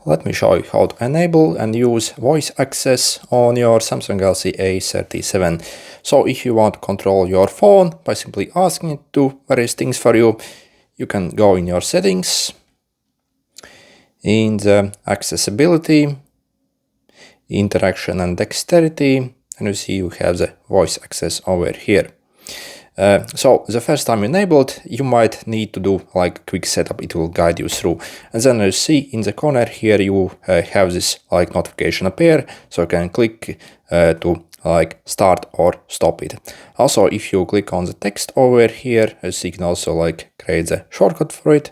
Let me show you how to enable and use voice access on your Samsung Galaxy A37. So if you want to control your phone by simply asking it to do various things for you, you can go in your settings, in the accessibility, interaction and dexterity, and you see you have the voice access over here. So the first time enabled, you might need to do like quick setup. It will guide you through, and then you see in the corner here you have this like notification appear, so you can click to like start or stop it. Also, if you click on the text over here, as you can also like create the shortcut for it.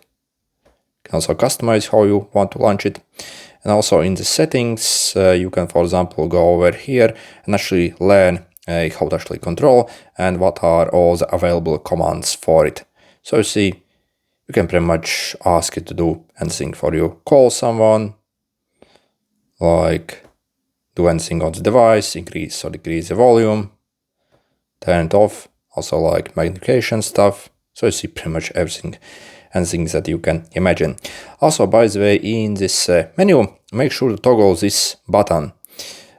You can also customize how you want to launch it. And also in the settings, you can, for example, go over here and actually learn how to actually control and what are all the available commands for it. So you see, you can pretty much ask it to do anything for you. Call someone, like do anything on the device, increase or decrease the volume, turn it off, also like magnification stuff. So you see pretty much everything and things that you can imagine. Also, by the way, in this menu, make sure to toggle this button.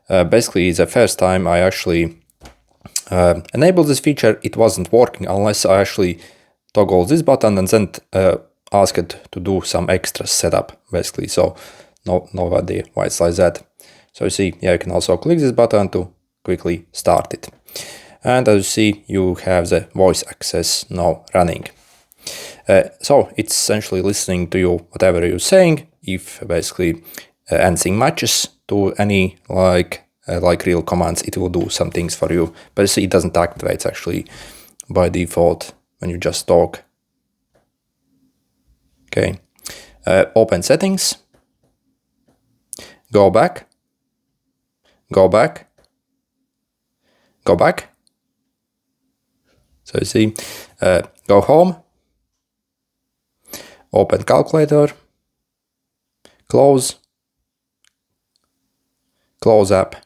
Basically, the first time I actually enabled this feature, it wasn't working unless I actually toggle this button and then ask it to do some extra setup, basically. So no idea why it's like that. So you see, yeah, you can also click this button to quickly start it. And as you see, you have the voice access now running. So it's essentially listening to you, whatever you're saying. If basically anything matches to any like real commands, it will do some things for you. But you see, it doesn't activate actually by default when you just talk. Okay, open settings, go back, go back, go back. So you see, go home, open calculator, close, close app.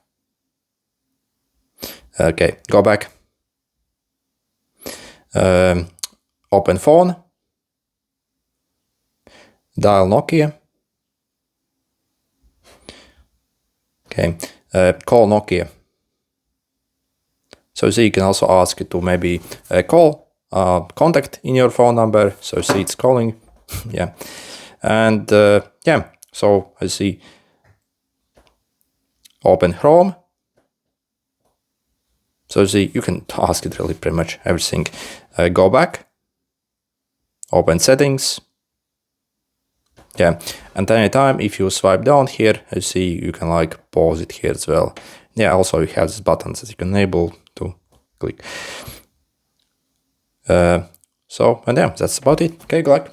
Okay, go back, open phone, dial Nokia. Okay, call Nokia. So you see, you can also ask it to maybe call contact in your phone number. So you see it's calling. Yeah, and yeah, so I see open Chrome. So you see, you can ask it really pretty much everything. Go back, open settings. Yeah, and anytime if you swipe down here, you see you can like pause it here as well. Yeah, also you have these buttons that you can enable to click. So, and yeah, that's about it. Okay, good luck.